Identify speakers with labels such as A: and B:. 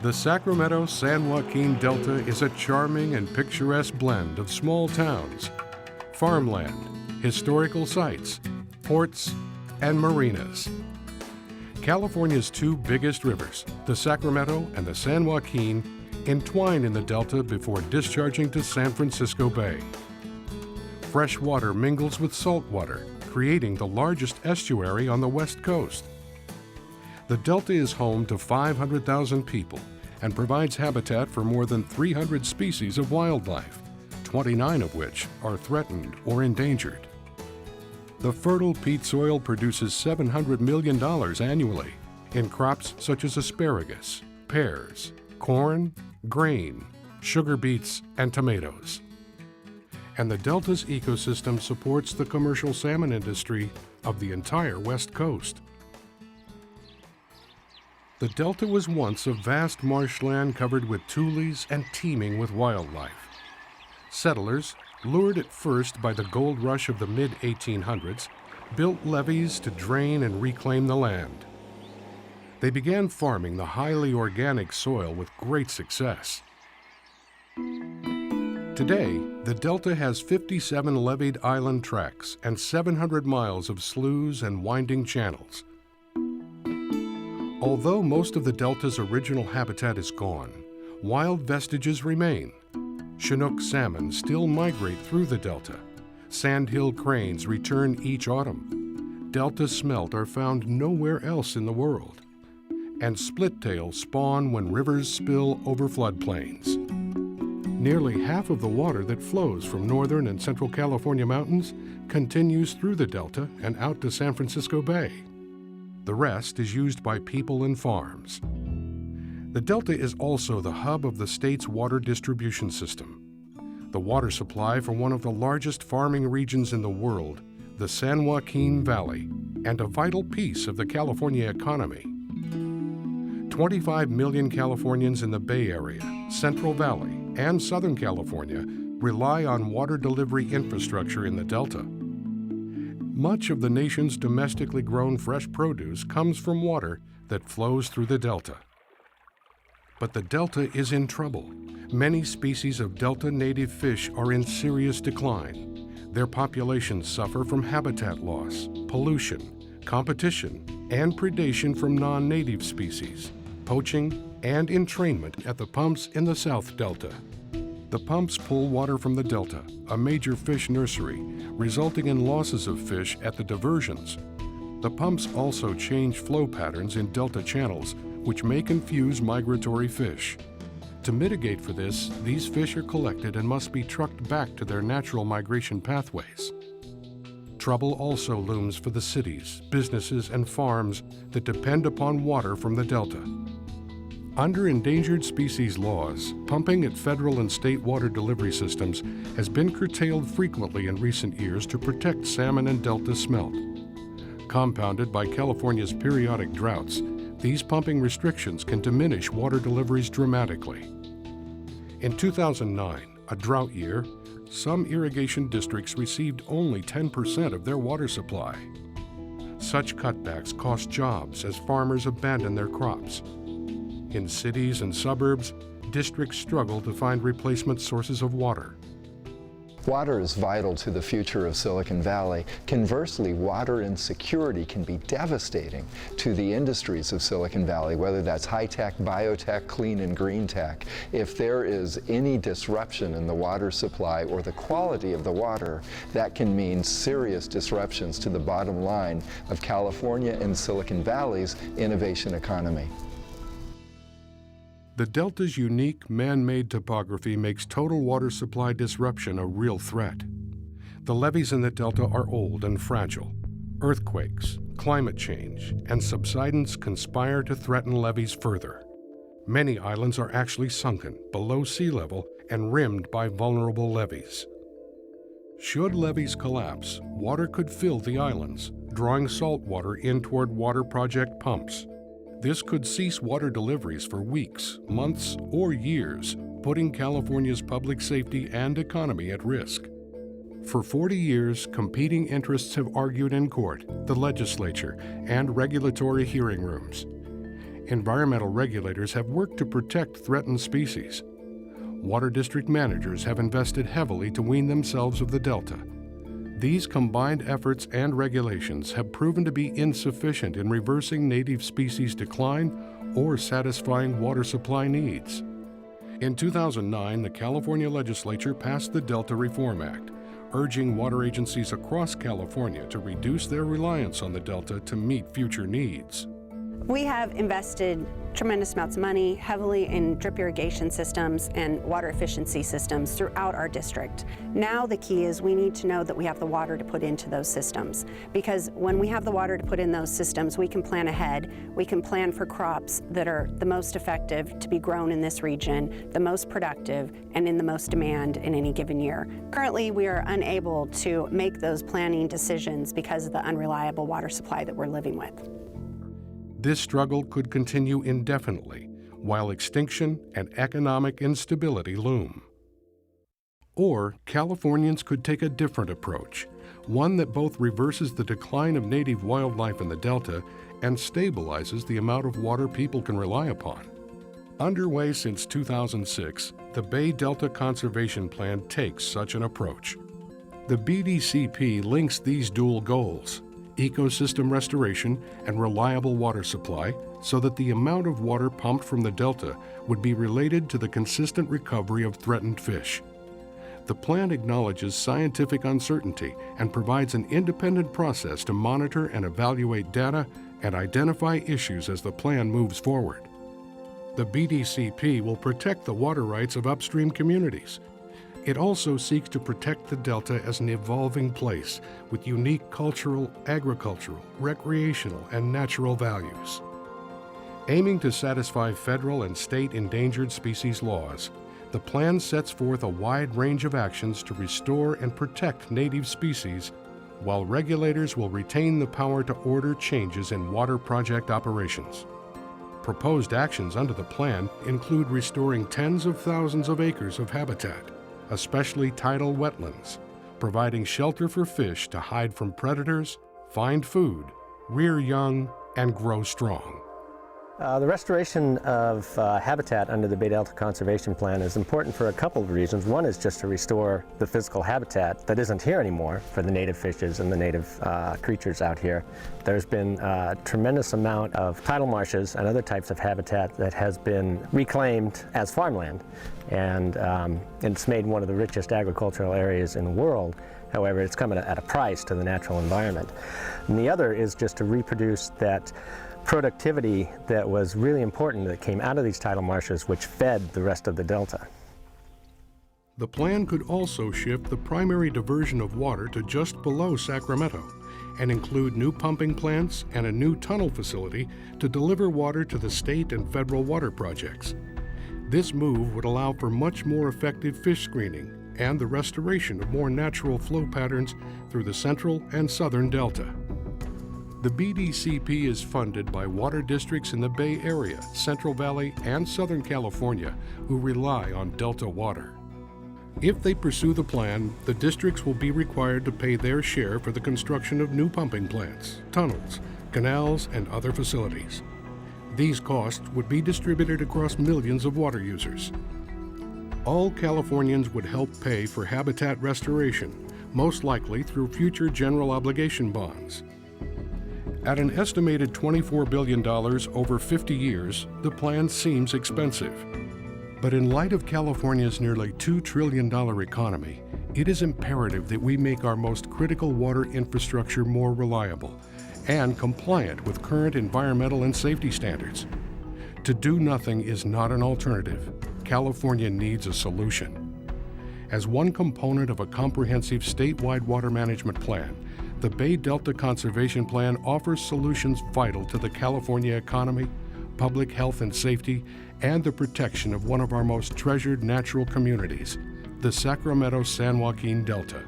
A: The Sacramento-San Joaquin Delta is a charming and picturesque blend of small towns, farmland, historical sites, ports, and marinas. California's two biggest rivers, the Sacramento and the San Joaquin, entwine in the delta before discharging to San Francisco Bay. Fresh water mingles with salt water, creating the largest estuary on the West Coast. The delta is home to 500,000 people and provides habitat for more than 300 species of wildlife, 29 of which are threatened or endangered. The fertile peat soil produces $700 million annually in crops such as asparagus, pears, corn, grain, sugar beets, and tomatoes. And the delta's ecosystem supports the commercial salmon industry of the entire West Coast. The delta was once a vast marshland covered with tules and teeming with wildlife. Settlers, lured at first by the gold rush of the mid-1800s, built levees to drain and reclaim the land. They began farming the highly organic soil with great success. Today, the delta has 57 leveed island tracts and 700 miles of sloughs and winding channels. Although most of the delta's original habitat is gone, wild vestiges remain. Chinook salmon still migrate through the delta. Sandhill cranes return each autumn. Delta smelt are found nowhere else in the world. And splittails spawn when rivers spill over floodplains. Nearly half of the water that flows from northern and central California mountains continues through the delta and out to San Francisco Bay. The rest is used by people and farms. The delta is also the hub of the state's water distribution system. The water supply for one of the largest farming regions in the world, the San Joaquin Valley, and a vital piece of the California economy. 25 million Californians in the Bay Area, Central Valley, and Southern California rely on water delivery infrastructure in the delta. Much of the nation's domestically grown fresh produce comes from water that flows through the delta. But the delta is in trouble. Many species of delta native fish are in serious decline. Their populations suffer from habitat loss, pollution, competition, and predation from non-native species, poaching, and entrainment at the pumps in the South Delta. The pumps pull water from the delta, a major fish nursery, resulting in losses of fish at the diversions. The pumps also change flow patterns in delta channels, which may confuse migratory fish. To mitigate for this, these fish are collected and must be trucked back to their natural migration pathways. Trouble also looms for the cities, businesses, and farms that depend upon water from the delta. Under endangered species laws, pumping at federal and state water delivery systems has been curtailed frequently in recent years to protect salmon and delta smelt. Compounded by California's periodic droughts, these pumping restrictions can diminish water deliveries dramatically. In 2009, a drought year, some irrigation districts received only 10% of their water supply. Such cutbacks cost jobs as farmers abandon their crops. In cities and suburbs, districts struggle to find replacement sources of water.
B: Water is vital to the future of Silicon Valley. Conversely, water insecurity can be devastating to the industries of Silicon Valley, whether that's high-tech, biotech, clean and green tech. If there is any disruption in the water supply or the quality of the water, that can mean serious disruptions to the bottom line of California and Silicon Valley's innovation economy.
A: The delta's unique man-made topography makes total water supply disruption a real threat. The levees in the delta are old and fragile. Earthquakes, climate change, and subsidence conspire to threaten levees further. Many islands are actually sunken below sea level and rimmed by vulnerable levees. Should levees collapse, water could fill the islands, drawing salt water in toward water project pumps. This could cease water deliveries for weeks, months, or years, putting California's public safety and economy at risk. For 40 years, competing interests have argued in court, the legislature, and regulatory hearing rooms. environmental regulators have worked to protect threatened species. Water district managers have invested heavily to wean themselves of the delta. These combined efforts and regulations have proven to be insufficient in reversing native species decline or satisfying water supply needs. In 2009, the California legislature passed the Delta Reform Act, urging water agencies across California to reduce their reliance on the Delta to meet future needs.
C: We have invested tremendous amounts of money heavily in drip irrigation systems and water efficiency systems throughout our district. Now the key is we need to know that we have the water to put into those systems, because when we have the water to put in those systems, we can plan ahead. We can plan for crops that are the most effective to be grown in this region, the most productive, and in the most demand in any given year. Currently, we are unable to make those planning decisions because of the unreliable water supply that we're living with.
A: This struggle could continue indefinitely, while extinction and economic instability loom. Or Californians could take a different approach, one that both reverses the decline of native wildlife in the Delta and stabilizes the amount of water people can rely upon. Underway since 2006, the Bay Delta Conservation Plan takes such an approach. The BDCP links these dual goals: ecosystem restoration and reliable water supply, so that the amount of water pumped from the Delta would be related to the consistent recovery of threatened fish. The plan acknowledges scientific uncertainty and provides an independent process to monitor and evaluate data and identify issues as the plan moves forward. The BDCP will protect the water rights of upstream communities. It also seeks to protect the Delta as an evolving place with unique cultural, agricultural, recreational, and natural values. Aiming to satisfy federal and state endangered species laws, the plan sets forth a wide range of actions to restore and protect native species, while regulators will retain the power to order changes in water project operations. Proposed actions under the plan include restoring tens of thousands of acres of habitat, especially tidal wetlands, providing shelter for fish to hide from predators, find food, rear young, and grow strong.
D: The restoration of habitat under the Bay Delta Conservation Plan is important for a couple of reasons. One is just to restore the physical habitat that isn't here anymore for the native fishes and the native creatures out here. There's been a tremendous amount of tidal marshes and other types of habitat that has been reclaimed as farmland, and it's made one of the richest agricultural areas in the world. However, it's come at a price to the natural environment. And the other is just to reproduce that productivity that was really important that came out of these tidal marshes, which fed the rest of the Delta.
A: The plan could also shift the primary diversion of water to just below Sacramento and include new pumping plants and a new tunnel facility to deliver water to the state and federal water projects. This move would allow for much more effective fish screening and the restoration of more natural flow patterns through the central and southern Delta. The BDCP is funded by water districts in the Bay Area, Central Valley, and Southern California who rely on Delta water. If they pursue the plan, the districts will be required to pay their share for the construction of new pumping plants, tunnels, canals, and other facilities. These costs would be distributed across millions of water users. All Californians would help pay for habitat restoration, most likely through future general obligation bonds. At an estimated $24 billion over 50 years, the plan seems expensive. But in light of California's nearly $2 trillion economy, it is imperative that we make our most critical water infrastructure more reliable and compliant with current environmental and safety standards. To do nothing is not an alternative. California needs a solution. As one component of a comprehensive statewide water management plan, the Bay Delta Conservation Plan offers solutions vital to the California economy, public health and safety, and the protection of one of our most treasured natural communities, the Sacramento-San Joaquin Delta.